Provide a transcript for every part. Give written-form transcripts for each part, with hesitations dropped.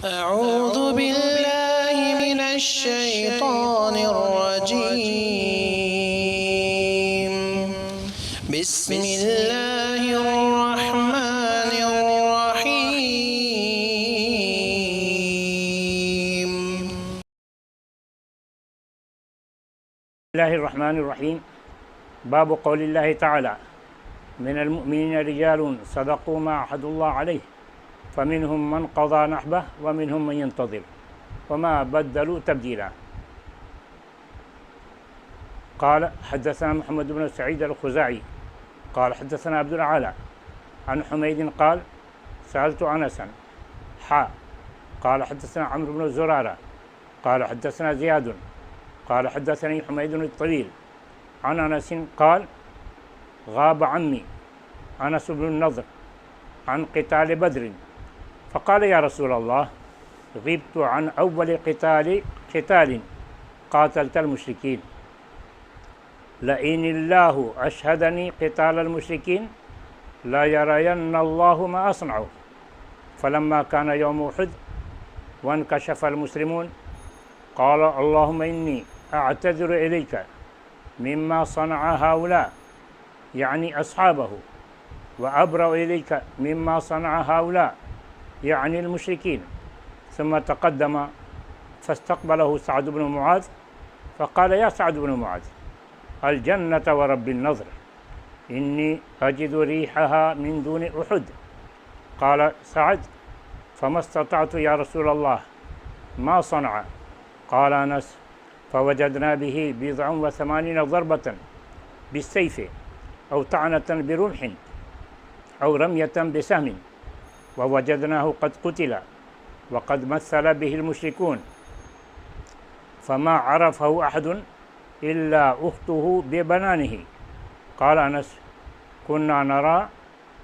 أعوذ بالله من الشيطان الرجيم بسم الله الرحمن الرحيم بسم الله الرحمن الرحيم باب قول الله تعالى من المؤمنين رجال صدقوا ما عهدوا الله عليه فمنهم من قضى نحبه ومنهم من ينتظر وما بدلوا تبديلا. قال حدثنا محمد بن سعيد الخزاعي قال حدثنا عبد الأعلى عن حميد قال سألت أنسا قال حدثنا عمرو بن زرارة قال حدثنا زياد قال حدثني حميد الطويل عن أنس قال غاب عمي أنس بن النضر عن قتال بدر فقال يا رسول الله غبت عن أول قتال قاتلت المشركين لئن الله أشهدني قتال المشركين لا يرين الله ما أصنع. فلما كان يوم أحد وانكشف المسلمون قال اللهم إني أعتذر إليك مما صنع هؤلاء يعني أصحابه وأبرأ إليك مما صنع هؤلاء يعني المشركين. ثم تقدم فاستقبله سعد بن معاذ فقال يا سعد بن معاذ الجنة ورب النظر إني أجد ريحها من دون أحد. قال سعد فما استطعت يا رسول الله ما صنع. قال أنس فوجدنا به 89 ضربة بالسيف أو طعنة برمح أو رمية بسهم ووجدناه قد قتل وقد مثل به المشركون فما عرفه أحد إلا أخته ببنانه. قال أنس كنا نرى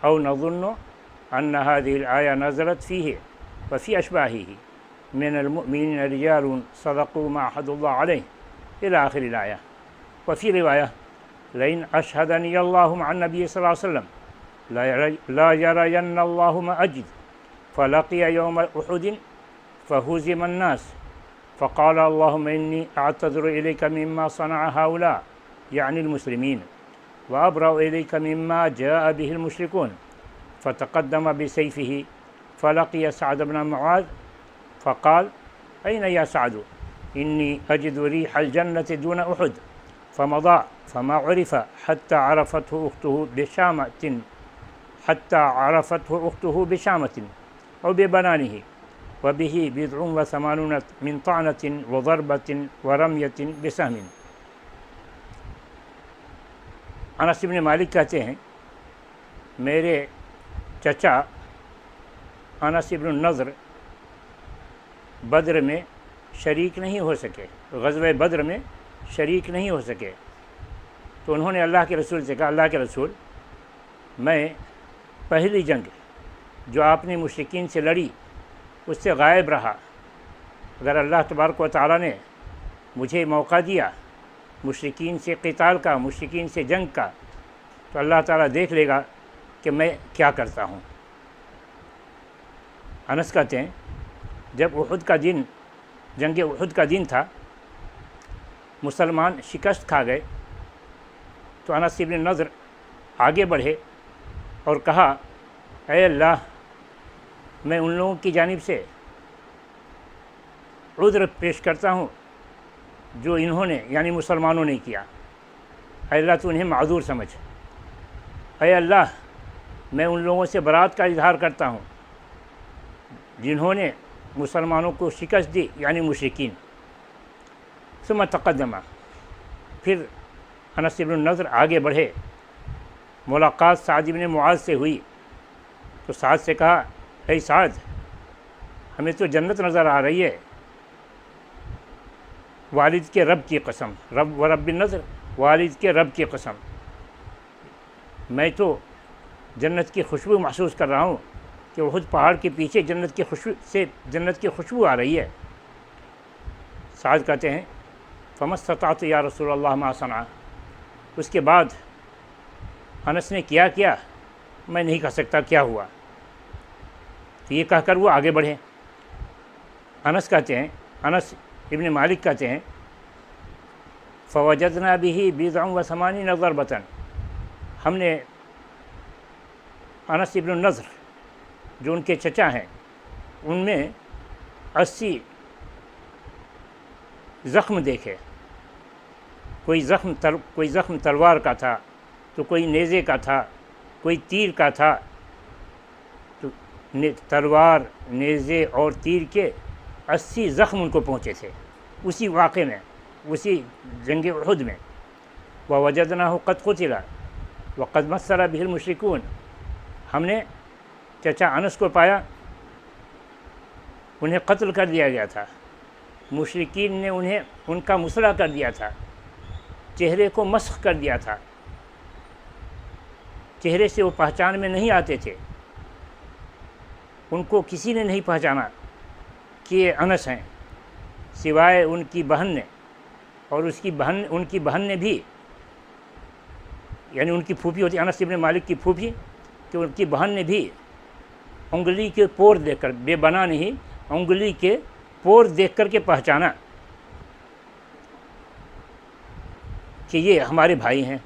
أو نظن أن هذه الآية نزلت فيه وفي أشباهه من المؤمنين رجال صدقوا ما عهدوا الله عليه إلى آخر الآية. وفي رواية لئن أشهدني الله مع النبي صلى الله عليه وسلم لا يرين الله ما أجد. فلقي يوم أحد فهزم الناس فقال اللهم إني أعتذر إليك مما صنع هؤلاء يعني المسلمين وأبرأ إليك مما جاء به المشركون. فتقدم بسيفه فلقي سعد بن معاذ فقال أين يا سعد إني أجد ريح الجنة دون أحد. فمضى فما عرف حتى عرفته أخته بشامة أو ببنانه وبه 89 من طعنة وضربة ورمية بسهم. انس بن مالک کہتے ہیں میرے چچا انس بن النضر بدر میں شریک نہیں ہو سکے، غزوہ بدر میں شریک نہیں ہو سکے، تو انہوں نے اللہ کے رسول سے کہا اللہ کے رسول میں پہلی جنگ جو آپ نے مشرکین سے لڑی اس سے غائب رہا، اگر اللہ تبارک و تعالیٰ نے مجھے موقع دیا مشرکین سے قتال کا، مشرکین سے جنگ کا، تو اللہ تعالیٰ دیکھ لے گا کہ میں کیا کرتا ہوں۔ انس کہتے ہیں جب احد کا دن، جنگ احد کا دن تھا، مسلمان شکست کھا گئے، تو انس بن نضر آگے بڑھے اور کہا اے اللہ میں ان لوگوں کی جانب سے عذر پیش کرتا ہوں جو انہوں نے یعنی مسلمانوں نے کیا، اے اللہ تو انہیں معذور سمجھ، اے اللہ میں ان لوگوں سے برات کا اظہار کرتا ہوں جنہوں نے مسلمانوں کو شکست دی یعنی مشرکین۔ ثم تقدم پھر انس بن النضر آگے بڑھے، ملاقات سعد بن معاذ سے ہوئی تو سعد سے کہا اے سعد ہمیں تو جنت نظر آ رہی ہے، والد کے رب کی قسم، رب و رب النضر، والد کے رب کی قسم میں تو جنت کی خوشبو محسوس کر رہا ہوں کہ احد پہاڑ کے پیچھے جنت کی خوشبو آ رہی ہے۔ سعد کہتے ہیں فما استطعت یا رسول اللہ ما صنع، اس کے بعد انس نے کیا میں نہیں کہہ سکتا کیا ہوا، تو یہ کہہ کر وہ آگے بڑھے انس کہتے ہیں، انس ابن مالک کہتے ہیں فوجدنا به بضع و ثمانین ضربۃ، ہم نے انس ابن النضر جو ان کے چچا ہیں ان میں 80 زخم دیکھے، کوئی زخم تلوار کا تھا، تو کوئی نیزے کا تھا، کوئی تیر کا تھا، تو تلوار، نیزے اور تیر کے 80 زخم ان کو پہنچے تھے اسی واقعے میں، اسی جنگ احد میں۔ وَوَجَدْنَاهُ قَدْ قُتِلَ وَقَدْ مَثَّلَ بِهِ الْمُشْرِكُونَ، ہم نے چچا انس کو پایا، انہیں قتل کر دیا گیا تھا، مشرکین نے ان کا مسئلہ کر دیا تھا، چہرے کو مسخ کر دیا تھا، چہرے سے وہ پہچان میں نہیں آتے تھے، ان کو کسی نے نہیں پہچانا کہ یہ انس ہیں سوائے ان کی بہن نے، اور ان کی بہن نے بھی، یعنی ان کی پھوپھی ہوتی انس ابن مالک کی پھوپھی، کہ ان کی بہن نے بھی انگلی کے پور دیکھ کر، بے بنا نہیں، انگلی کے پور دیکھ کر کے پہچانا کہ یہ ہمارے بھائی ہیں۔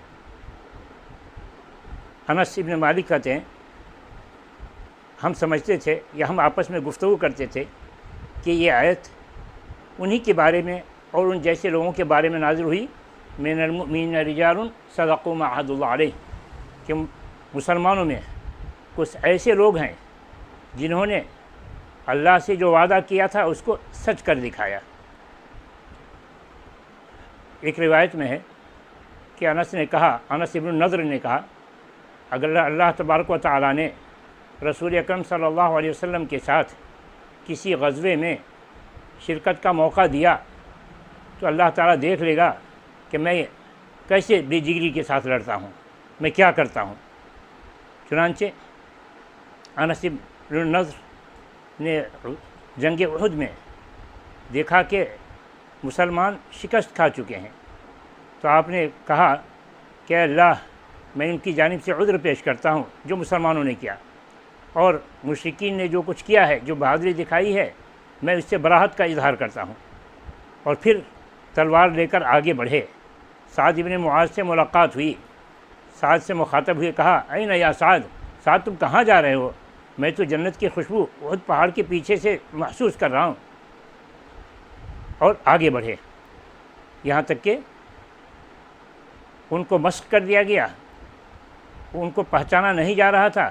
انس ابن مالک کہتے ہیں ہم سمجھتے تھے یا ہم آپس میں گفتگو کرتے تھے کہ یہ آیت انہی کے بارے میں اور ان جیسے لوگوں کے بارے میں نازل ہوئی، من المؤمنین رجال صدقوا ما عهد اللہ علیہ، کہ مسلمانوں میں کچھ ایسے لوگ ہیں جنہوں نے اللہ سے جو وعدہ کیا تھا اس کو سچ کر دکھایا۔ ایک روایت میں ہے کہ انس ابن النضر نے کہا اگر اللہ تبارک و تعالیٰ نے رسول اکرم صلی اللہ علیہ وسلم کے ساتھ کسی غزوے میں شرکت کا موقع دیا تو اللہ تعالیٰ دیکھ لے گا کہ میں کیسے بے جگری کے ساتھ لڑتا ہوں، میں کیا کرتا ہوں۔ چنانچہ انس ابن النضر نے جنگ احد میں دیکھا کہ مسلمان شکست کھا چکے ہیں، تو آپ نے کہا کہ اللہ میں ان کی جانب سے عذر پیش کرتا ہوں جو مسلمانوں نے کیا، اور مشرکین نے جو کچھ کیا ہے، جو بہادری دکھائی ہے، میں اس سے براہت کا اظہار کرتا ہوں۔ اور پھر تلوار لے کر آگے بڑھے، سعد ابن معاذ سے ملاقات ہوئی، سعد سے مخاطب ہوئے، کہا این یا سعد تم کہاں جا رہے ہو؟ میں تو جنت کی خوشبو احد پہاڑ کے پیچھے سے محسوس کر رہا ہوں۔ اور آگے بڑھے یہاں تک کہ ان کو مسخ کر دیا گیا، ان کو پہچانا نہیں جا رہا تھا،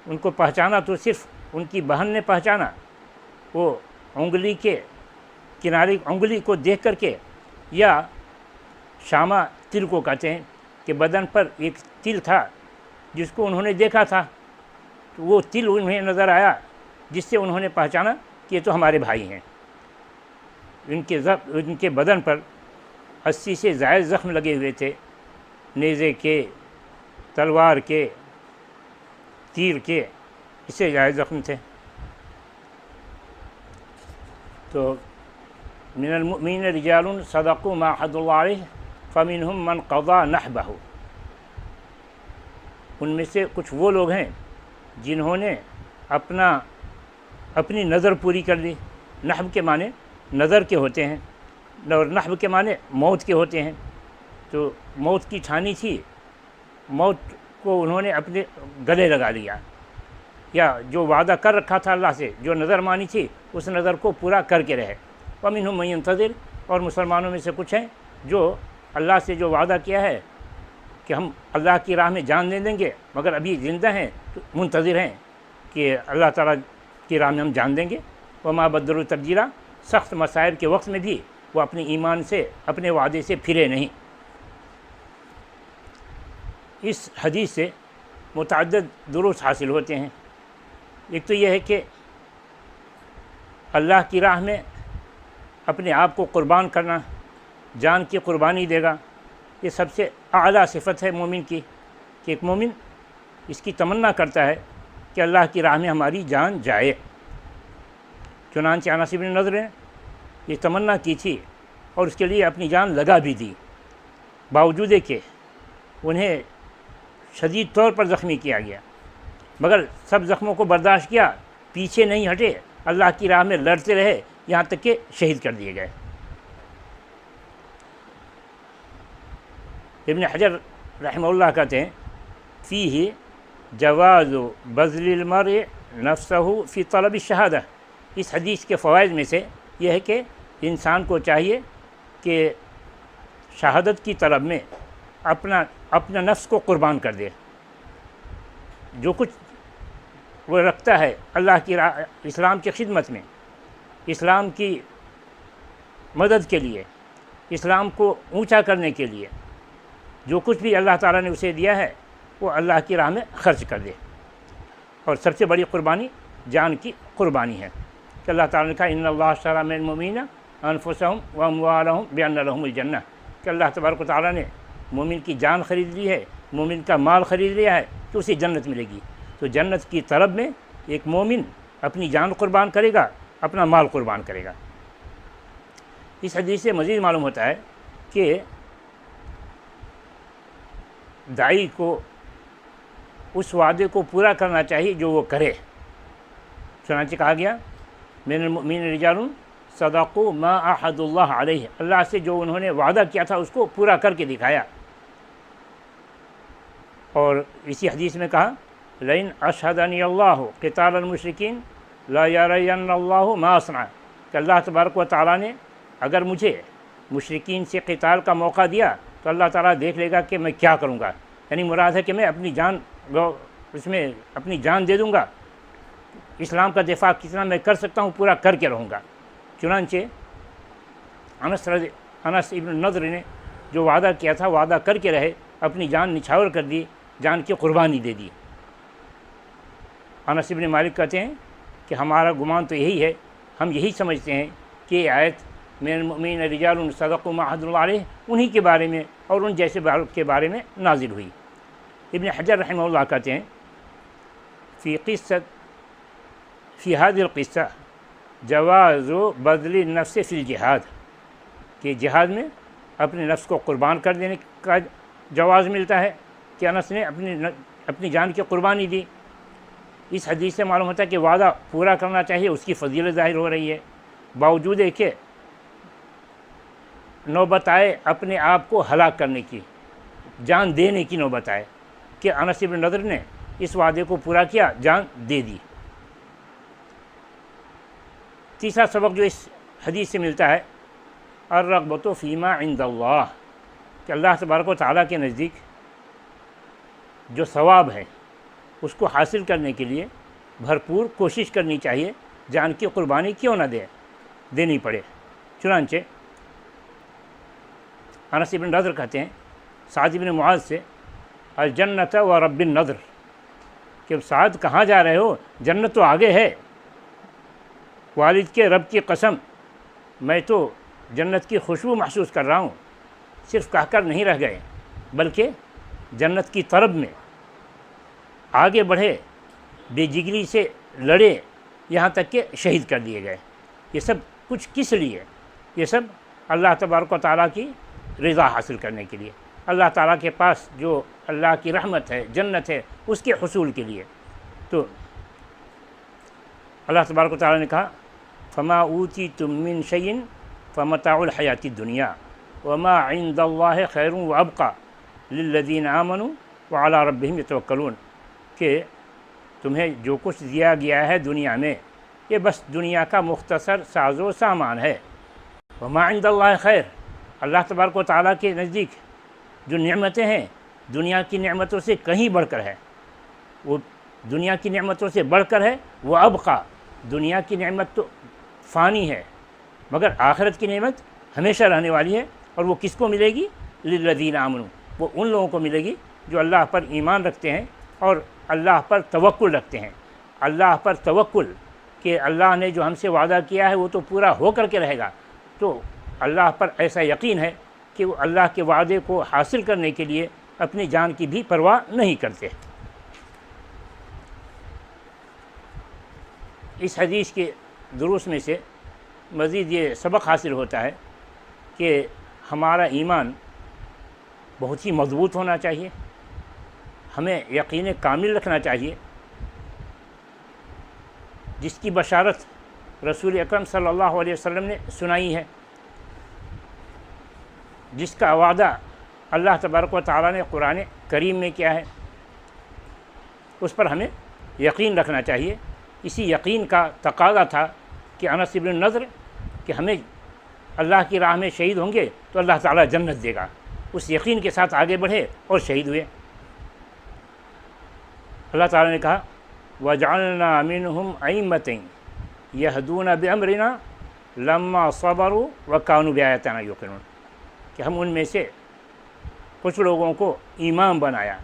ان کو پہچانا تو صرف ان کی بہن نے پہچانا، وہ انگلی کے کنارے انگلی کو دیکھ کر کے، یا شامہ تل کو کہتے ہیں کہ بدن پر ایک تل تھا جس کو انہوں نے دیکھا تھا، تو وہ تل انہیں نظر آیا جس سے انہوں نے پہچانا کہ یہ تو ہمارے بھائی ہیں۔ ان کے بدن پر 80 سے زائد زخم لگے ہوئے تھے، نیزے کے، تلوار کے، تیر کے، اس سے زائد زخم تھے۔ تو من المؤمنین رجال صدقوا ما عهد اللہ علیہ فمنهم من قضى نحبہ، ان میں سے کچھ وہ لوگ ہیں جنہوں نے اپنی نظر پوری کر لی۔ نحب کے معنی نظر کے ہوتے ہیں، اور نحب کے معنی موت کے ہوتے ہیں۔ تو موت کی ٹھانی تھی، موت کو انہوں نے اپنے گلے لگا لیا، یا جو وعدہ کر رکھا تھا اللہ سے، جو نظر مانی تھی اس نظر کو پورا کر کے رہے۔ وَمِنْهُمْ مَن يَنْتَظِرُ، اور مسلمانوں میں سے کچھ ہیں جو اللہ سے جو وعدہ کیا ہے کہ ہم اللہ کی راہ میں جان دے دیں گے، مگر ابھی زندہ ہیں تو منتظر ہیں کہ اللہ تعالیٰ کی راہ میں ہم جان دیں گے۔ وَمَا بَدَّلُوا تَبْدِيلًا، سخت مصائب کے وقت میں بھی وہ اپنے ایمان سے، اپنے وعدے سے پھرے نہیں۔ اس حدیث سے متعدد دروس حاصل ہوتے ہیں۔ ایک تو یہ ہے کہ اللہ کی راہ میں اپنے آپ کو قربان کرنا، جان کی قربانی دے گا، یہ سب سے اعلیٰ صفت ہے مومن کی، کہ ایک مومن اس کی تمنا کرتا ہے کہ اللہ کی راہ میں ہماری جان جائے۔ چنانچہ انس بن نضر نے یہ تمنا کی تھی اور اس کے لیے اپنی جان لگا بھی دی، باوجود کہ انہیں شدید طور پر زخمی کیا گیا، مگر سب زخموں کو برداشت کیا، پیچھے نہیں ہٹے، اللہ کی راہ میں لڑتے رہے، یہاں تک کہ شہید کر دیے گئے۔ ابن حجر رحمہ اللہ کہتے ہیں فیہ جواز بذل المرء نفسہ فی طلب الشہادہ، اس حدیث کے فوائد میں سے یہ ہے کہ انسان کو چاہیے کہ شہادت کی طلب میں اپنا نفس کو قربان کر دے، جو کچھ وہ رکھتا ہے اللہ کی اسلام کی خدمت میں، اسلام کی مدد کے لیے، اسلام کو اونچا کرنے کے لیے، جو کچھ بھی اللہ تعالیٰ نے اسے دیا ہے وہ اللہ کی راہ میں خرچ کر دے۔ اور سب سے بڑی قربانی جان کی قربانی ہے کہ اللہ تعالیٰ نے کہا ان اللہ اشتری من المؤمنین انفسهم واموالهم بان لهم الجنہ، کہ اللہ تبارک و تعالیٰ نے مومن کی جان خرید لی ہے، مومن کا مال خرید لیا ہے کہ اسے جنت ملے گی۔ تو جنت کی طلب میں ایک مومن اپنی جان قربان کرے گا، اپنا مال قربان کرے گا۔ اس حدیث سے مزید معلوم ہوتا ہے کہ داعی کو اس وعدے کو پورا کرنا چاہیے جو وہ کرے، چنانچہ کہا گیا من المؤمنین رجال صدقوا ما عاہدوا اللہ علیہ، اللہ سے جو انہوں نے وعدہ کیا تھا اس کو پورا کر کے دکھایا۔ اور اسی حدیث میں کہا لئن اشہدنی اللہ قتال المشرکین لا یرین اللہ ما اصنع، کہ اللہ تبارک و تعالیٰ نے اگر مجھے مشرکین سے قتال کا موقع دیا تو اللہ تعالیٰ دیکھ لے گا کہ میں کیا کروں گا، یعنی مراد ہے کہ میں اپنی جان دے دوں گا، اسلام کا دفاع کتنا میں کر سکتا ہوں پورا کر کے رہوں گا۔ چنانچہ انس ابن نضر نے جو وعدہ کیا تھا وعدہ کر کے رہے، اپنی جان نچھاور کر دی، جان کی قربانی دے دی۔ انس ابن مالک کہتے ہیں کہ ہمارا گمان تو یہی ہے، ہم یہی سمجھتے ہیں کہ یہ آیت من المؤمنین رجال صدقوا ما عاہدوا اللہ علیہ انہی کے بارے میں اور ان جیسے کے بارے میں نازل ہوئی۔ ابن حجر رحمہ اللہ کہتے ہیں فی هذه القصہ جواز بذل النفس فی الجہاد، کہ جہاد میں اپنے نفس کو قربان کر دینے کا جواز ملتا ہے کہ انس نے اپنی جان کی قربانی دی۔ اس حدیث سے معلوم ہوتا ہے کہ وعدہ پورا کرنا چاہیے، اس کی فضیلت ظاہر ہو رہی ہے، باوجود ہے کہ نوبت آئے اپنے آپ کو ہلاک کرنے کی، جان دینے کی نوبت آئے، کہ انس بن نضر نے اس وعدے کو پورا کیا، جان دے دی۔ تیسرا سبق جو اس حدیث سے ملتا ہے الرغبۃ فیما عند اللہ، کہ اللہ تبارک و تعالیٰ کے نزدیک جو ثواب ہے اس کو حاصل کرنے کے لیے بھرپور کوشش کرنی چاہیے، جان کی قربانی کیوں نہ دینی پڑے۔ چنانچہ انس بن نضر کہتے ہیں سعد بن معاذ سے الجنت و رب النضر، کہ سعد کہاں جا رہے ہو، جنت تو آگے ہے، والد کے رب کی قسم میں تو جنت کی خوشبو محسوس کر رہا ہوں۔ صرف کہہ کر نہیں رہ گئے بلکہ جنت کی طلب میں آگے بڑھے، بے جگری سے لڑے، یہاں تک کہ شہید کر دیے گئے۔ یہ سب کچھ کس لیے؟ یہ سب اللہ تبارک و تعالیٰ کی رضا حاصل کرنے کے لیے، اللہ تعالیٰ کے پاس جو اللہ کی رحمت ہے، جنت ہے، اس کے حصول کے لیے۔ تو اللہ تبارک و تعالیٰ نے کہا فما اوتیتم من شیء فمتاع الحیات الدنیا وما عند اللہ خیر وابقى للذین آمنوا وعلی ربہم یتوکلون، کہ تمہیں جو کچھ دیا گیا ہے دنیا میں یہ بس دنیا کا مختصر ساز و سامان ہے۔ وما عند اللہ خیر، اللہ تبارک و تعالیٰ کے نزدیک جو نعمتیں ہیں دنیا کی نعمتوں سے کہیں بڑھ کر ہے، وہ دنیا کی نعمتوں سے بڑھ کر ہے۔ وہ ابقا، دنیا کی نعمت تو فانی ہے مگر آخرت کی نعمت ہمیشہ رہنے والی ہے، اور وہ کس کو ملے گی؟ للذین آمنوا، وہ ان لوگوں کو ملے گی جو اللہ پر ایمان رکھتے ہیں اور اللہ پر توکل رکھتے ہیں۔ اللہ پر توکل کہ اللہ نے جو ہم سے وعدہ کیا ہے وہ تو پورا ہو کر کے رہے گا، تو اللہ پر ایسا یقین ہے کہ وہ اللہ کے وعدے کو حاصل کرنے کے لیے اپنی جان کی بھی پرواہ نہیں کرتے۔ اس حدیث کے دروس میں سے مزید یہ سبق حاصل ہوتا ہے کہ ہمارا ایمان بہت ہی مضبوط ہونا چاہیے، ہمیں یقین کامل رکھنا چاہیے، جس کی بشارت رسول اکرم صلی اللہ علیہ وسلم نے سنائی ہے، جس کا وعدہ اللہ تبارک و تعالیٰ نے قرآن کریم میں کیا ہے، اس پر ہمیں یقین رکھنا چاہیے۔ اسی یقین کا تقاضا تھا کہ انس بن النضر کہ ہمیں اللہ کی راہ میں شہید ہوں گے تو اللہ تعالیٰ جنت دے گا، اس یقین کے ساتھ آگے بڑھے اور شہید ہوئے۔ اللہ تعالیٰ نے کہا وَجَعَلْنَا مِنْهُمْ أَئِمَّةً يَهْدُونَ بِأَمْرِنَا لَمَّا صَبَرُوا وَكَانُوا بِآيَاتِنَا يُوقِنُونَ، کہ ہم ان میں سے کچھ لوگوں کو امام بنایا،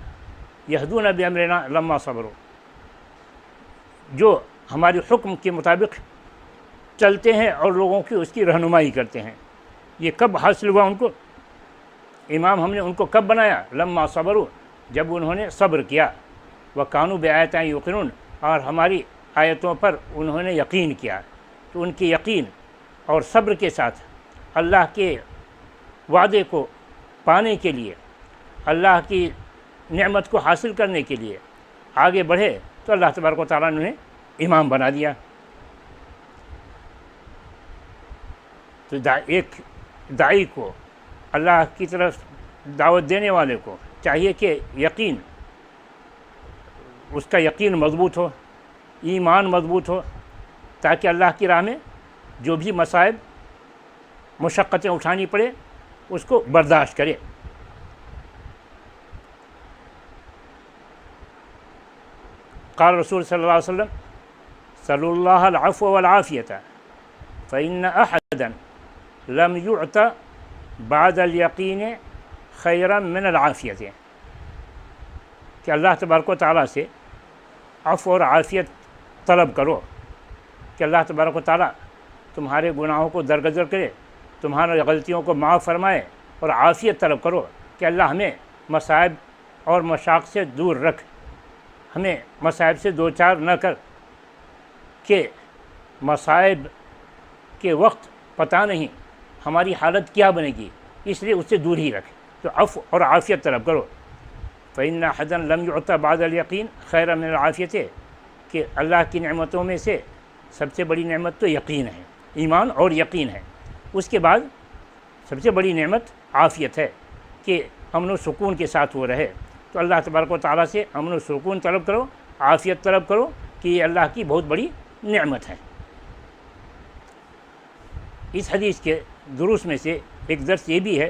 یہدون بامرنا لما صبروا، جو ہمارے حکم کے مطابق چلتے ہیں اور لوگوں کی اس کی رہنمائی کرتے ہیں۔ یہ کب حاصل ہوا ان کو؟ امام ہم نے ان کو کب بنایا؟ لما صبروا، جب انہوں نے صبر کیا، وکانوا بآیاتنا یوقنون، اور ہماری آیتوں پر انہوں نے یقین کیا۔ تو ان کی یقین اور صبر کے ساتھ اللہ کے وعدے کو پانے کے لیے، اللہ کی نعمت کو حاصل کرنے کے لیے آگے بڑھے تو اللہ تبارک و تعالیٰ نے انہیں امام بنا دیا۔ تو ایک داعی کو، اللہ کی طرف دعوت دینے والے کو چاہیے کہ یقین، اس کا یقین مضبوط ہو، ایمان مضبوط ہو، تاکہ اللہ کی راہ میں جو بھی مصائب مشقتیں اٹھانی پڑے اس کو برداشت کرے۔ قال رسول صلی اللہ علیہ وسلم صلی اللہ العفو والعافیۃ فإن أحدا لم يعط بعد اليقین خیرا من العافیۃ، کہ اللہ تبارک و تعالیٰ سے عفو اور عافیت طلب کرو کہ اللہ تبارک و تعالیٰ تمہارے گناہوں کو درگزر کرے، تمہاری غلطیوں کو معاف فرمائے، اور عافیت طلب کرو کہ اللہ ہمیں مصائب اور مشاق سے دور رکھ، ہمیں مصائب سے دو چار نہ کر کہ مصائب کے وقت پتہ نہیں ہماری حالت کیا بنے گی، اس لیے اس سے دور ہی رکھ۔ تو عفو اور عافیت طلب کرو۔ فإن أحدا لم يعط بعد اليقین خیرا من العافیۃ، کہ اللہ کی نعمتوں میں سے سب سے بڑی نعمت تو یقین ہے، ایمان اور یقین ہے۔ اس کے بعد سب سے بڑی نعمت عافیت ہے کہ امن و سکون کے ساتھ وہ رہے۔ تو اللہ تبارک و تعالیٰ سے امن و سکون طلب کرو، عافیت طلب کرو، کہ یہ اللہ کی بہت بڑی نعمت ہے۔ اس حدیث کے دروس میں سے ایک درس یہ بھی ہے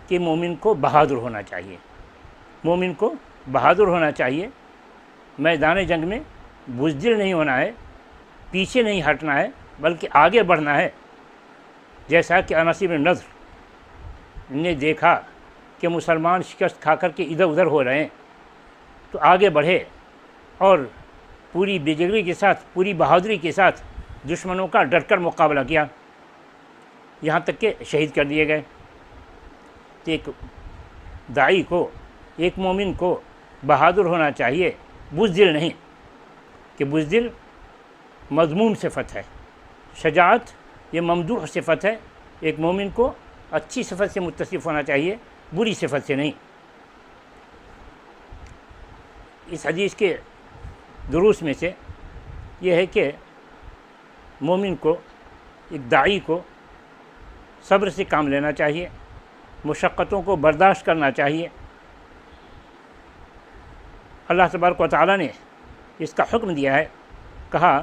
کہ مومن کو بہادر ہونا چاہیے، مومن کو بہادر ہونا چاہیے، میدان جنگ میں بزدل نہیں ہونا ہے، پیچھے نہیں ہٹنا ہے، بلکہ آگے بڑھنا ہے۔ جیسا کہ انس بن نضر نے دیکھا کہ مسلمان شکست کھا کر کے ادھر ادھر ہو رہے ہیں، تو آگے بڑھے اور پوری بےجگری کے ساتھ، پوری بہادری کے ساتھ دشمنوں کا ڈٹ کر مقابلہ کیا، یہاں تک کہ شہید کر دیے گئے۔ تو ایک داعی کو، ایک مومن کو بہادر ہونا چاہیے، بزدل نہیں، کہ بزدل مذموم صفت ہے، شجاعت یہ ممدوح صفت ہے۔ ایک مومن کو اچھی صفت سے متصف ہونا چاہیے، بری صفت سے نہیں۔ اس حدیث کے دروس میں سے یہ ہے کہ مومن کو، ایک داعی کو صبر سے کام لینا چاہیے، مشقتوں کو برداشت کرنا چاہیے۔ اللہ تبارک و تعالیٰ نے اس کا حکم دیا ہے، کہا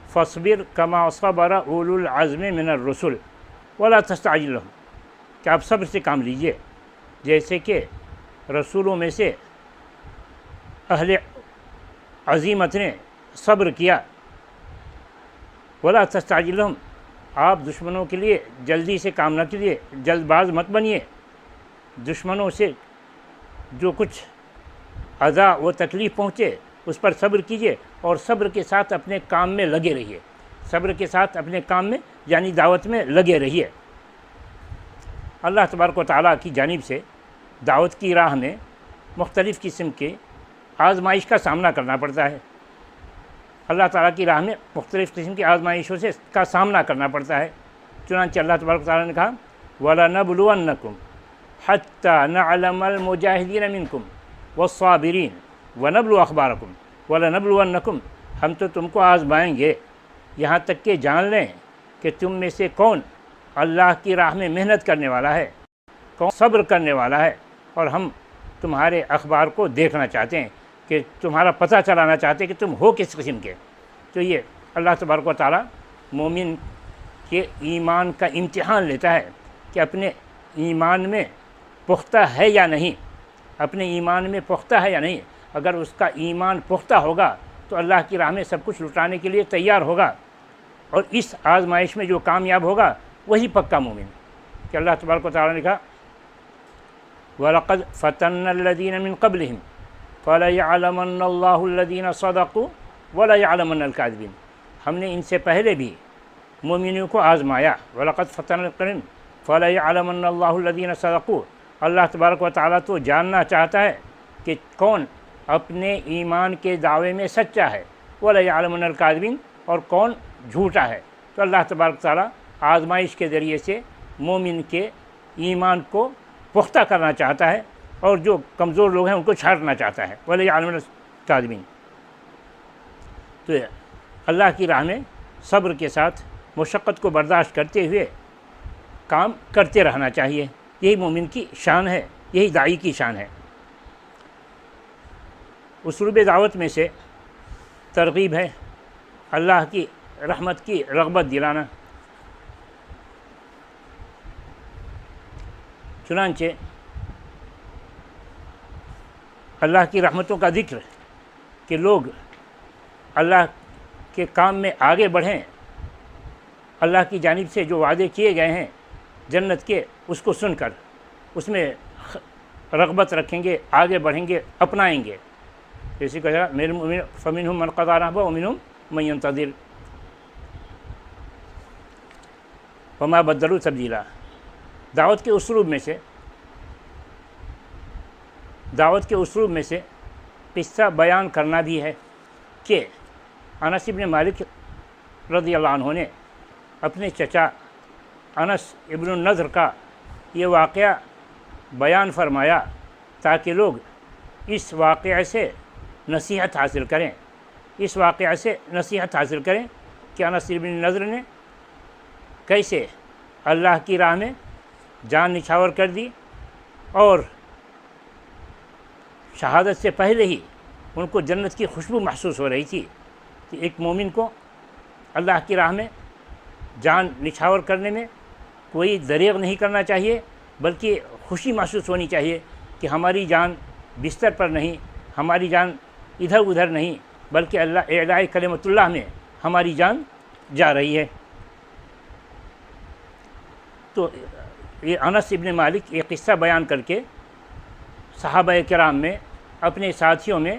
فاصبر کما صبر اولو العزم من الرسل ولا تستعجل لهم، کہ آپ صبر سے کام لیجئے جیسے کہ رسولوں میں سے اہل عزیمت نے صبر کیا۔ ولا تستعجل لهم، آپ دشمنوں کے لیے جلدی سے کام نہ کیجیے، جلد باز مت بنیے۔ دشمنوں سے جو کچھ اذا و تکلیف پہنچے اس پر صبر کیجیے، اور صبر کے ساتھ اپنے کام میں لگے رہیے، صبر کے ساتھ اپنے کام میں یعنی دعوت میں لگے رہیے۔ اللہ تبارک و تعالیٰ کی جانب سے دعوت کی راہ میں مختلف قسم کے آزمائش کا سامنا کرنا پڑتا ہے، اللہ تعالیٰ کی راہ میں مختلف قسم کی آزمائشوں سے کا سامنا کرنا پڑتا ہے۔ چنانچہ اللہ تبارک و تعالیٰ نے کہا وَلَنَبْلُوَنَّكُمْ حَتَّى نَعْلَمَ الْمُجَاهِدِينَ مِنْكُمْ وَالصَّابِرِينَ وَنَبْلُوَ أَخْبَارَكُمْ وَلَنَبْلُوَنَّكُمْ، ہم تو تم کو آزمائیں گے، یہاں تک کہ جان لیں کہ تم میں سے کون اللہ کی راہ میں محنت کرنے والا ہے، کون صبر کرنے والا ہے، اور ہم تمہارے اخبار کو دیکھنا چاہتے ہیں کہ تمہارا پتہ چلانا چاہتے ہیں کہ تم ہو کس قسم کے۔ تو یہ اللہ تبارک و تعالیٰ مومن کے ایمان کا امتحان لیتا ہے کہ اپنے ایمان میں پختہ ہے یا نہیں، اپنے ایمان میں پختہ ہے یا نہیں۔ اگر اس کا ایمان پختہ ہوگا تو اللہ کی راہ میں سب کچھ لٹانے کے لیے تیار ہوگا، اور اس آزمائش میں جو کامیاب ہوگا وہی پکا مومن کہ اللہ تبارک و تعالیٰ نے کہا وَلَقَدْ فَتَنَّا الَّذِينَ مِن قَبْلِهِمْ فَلَيَعْلَمَنَّ اللَّهُ الَّذِينَ صَدَقُوا وَلَيَعْلَمَنَّ الْكَاذِبِينَ۔ ہم نے ان سے پہلے بھی مومنوں کو آزمایا، وَلَقَدْ فَتَنَّا الَّذِينَ فَلَيَعْلَمَنَّ اللَّهُ الَّذِينَ صَدَقُوا۔ اللہ تبارک و تعالیٰ تو جاننا چاہتا ہے کہ کون اپنے ایمان کے دعوے میں سچا ہے، وَلَيَعْلَمَنَّ الْكَاذِبِينَ، اور کون جھوٹا ہے۔ تو اللہ تبارک و تعالیٰ آزمائش کے ذریعے سے مومن کے ایمان کو پختہ کرنا چاہتا ہے، اور جو کمزور لوگ ہیں ان کو چھاٹنا چاہتا ہے، وَلَيَعْلَمَنَّ الْكَاذِبِينَ۔ تو اللہ کی راہ میں صبر کے ساتھ مشقت کو برداشت کرتے ہوئے کام کرتے رہنا چاہیے، یہی مومن کی شان ہے، یہی داعی کی شان ہے۔ اسلوب دعوت میں سے ترغیب ہے اللہ کی رحمت کی رغبت دلانا۔ چنانچہ اللہ کی رحمتوں کا ذکر کہ لوگ اللہ کے کام میں آگے بڑھیں، اللہ کی جانب سے جو وعدے کیے گئے ہیں جنت کے، اس کو سن کر اس میں رغبت رکھیں گے، آگے بڑھیں گے، اپنائیں گے۔ جیسے کہا فَمِنْهُمْ مَنْ قَضَىٰ نَحْبَهُ وَمِنْهُمْ مَنْ يَنتَظِرُ وَمَا بَدَّلُوا تَبْدِيلًا۔ دعوت کے اسلوب میں سے قصہ بیان کرنا بھی ہے کہ انس ابن مالک رضی اللہ عنہ نے اپنے چچا انس ابن النضر کا یہ واقعہ بیان فرمایا تاکہ لوگ اس واقعے سے نصیحت حاصل کریں، اس واقعے سے نصیحت حاصل کریں کہ انس ابن النضر نے کیسے اللہ کی راہ میں جان نچھاور کر دی، اور شہادت سے پہلے ہی ان کو جنت کی خوشبو محسوس ہو رہی تھی۔ کہ ایک مومن کو اللہ کی راہ میں جان نچھاور کرنے میں کوئی دریغ نہیں کرنا چاہیے، بلکہ خوشی محسوس ہونی چاہیے کہ ہماری جان بستر پر نہیں، ہماری جان ادھر ادھر نہیں، بلکہ اللہ اعلاء کلمت اللہ میں ہماری جان جا رہی ہے۔ تو یہ انس ابن مالک یہ قصہ بیان کر کے صحابہ کرام میں اپنے ساتھیوں میں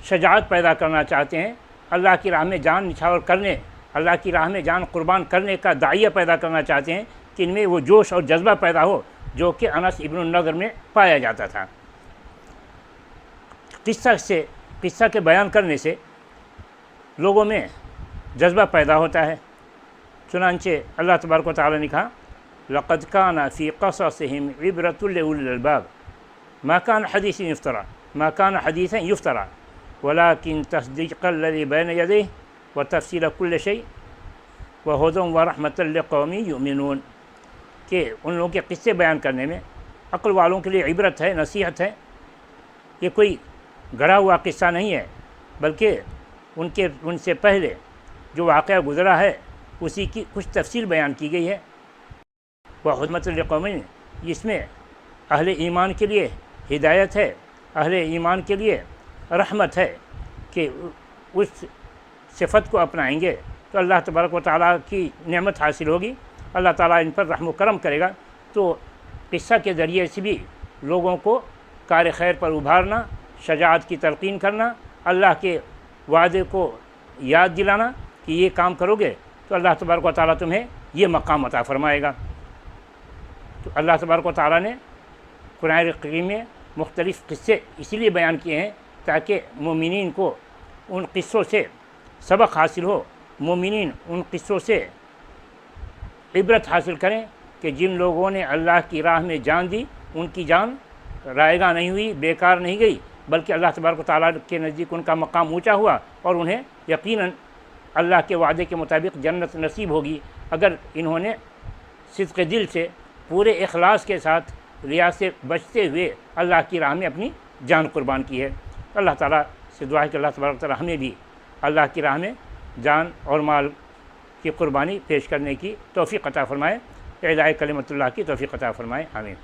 شجاعت پیدا کرنا چاہتے ہیں، اللہ کی راہ میں جان نچھاور کرنے، اللہ کی راہ میں جان قربان کرنے کا داعیہ پیدا کرنا چاہتے ہیں کہ ان میں وہ جوش اور جذبہ پیدا ہو جو کہ انس ابن النضر میں پایا جاتا تھا۔ قصہ کے بیان کرنے سے لوگوں میں جذبہ پیدا ہوتا ہے۔ چنانچہ اللہ تبارک و تعالیٰ نے کہا لَقَدْ كَانَ فِي قَصَصِهِمْ عِبْرَةٌ لِأُولِي الْأَلْبَابِ مَا كَانَ حَدِيثًا يُفْتَرَىٰ وَلَٰكِن تَصْدِيقَ الَّذِي بَيْنَ يَدَيْهِ وَتَفْصِيلَ كُلِّ شَيْءٍ وَهُدًى وَرَحْمَةً لِقَوْمٍ يُؤْمِنُونَ۔ کہ ان لوگوں کے قصے بیان کرنے میں عقل والوں کے لیے عبرت ہے، نصیحت ہے۔ یہ کوئی گڑھا ہوا قصہ نہیں ہے، بلکہ ان سے پہلے جو واقعہ گزرا ہے اسی کی کچھ تفصیل بیان کی گئی ہے۔ وَرَحْمَةً لِقَوْمٍ، اس میں اہل ایمان کے لیے ہدایت ہے، اہل ایمان کے لیے رحمت ہے کہ اس صفت کو اپنائیں گے تو اللہ تبارک و تعالیٰ کی نعمت حاصل ہوگی، اللہ تعالیٰ ان پر رحم و کرم کرے گا۔ تو قصہ کے ذریعے سے بھی لوگوں کو کار خیر پر ابھارنا، شجاعت کی تلقین کرنا، اللہ کے وعدے کو یاد دلانا کہ یہ کام کرو گے تو اللہ تبارک و تعالیٰ تمہیں یہ مقام عطا فرمائے گا۔ تو اللہ تبارک و تعالیٰ نے قرآن کریم میں مختلف قصے اسی لیے بیان کیے ہیں تاکہ مومنین کو ان قصوں سے سبق حاصل ہو، مومنین ان قصوں سے عبرت حاصل کریں کہ جن لوگوں نے اللہ کی راہ میں جان دی ان کی جان رائگاں نہیں ہوئی، بیکار نہیں گئی، بلکہ اللہ تبارک و تعالیٰ کے نزدیک ان کا مقام اونچا ہوا اور انہیں یقیناً اللہ کے وعدے کے مطابق جنت نصیب ہوگی اگر انہوں نے صدق دل سے پورے اخلاص کے ساتھ ریا سے بچتے ہوئے اللہ کی راہ میں اپنی جان قربان کی ہے۔ اللہ تعالیٰ سے دعا ہے کہ اللہ تبارک تعالیٰ ہمیں بھی اللہ کی راہ میں جان اور مال کی قربانی پیش کرنے کی توفیق عطا فرمائے، اعلاء کلمت اللہ کی توفیق عطا فرمائے، آمین۔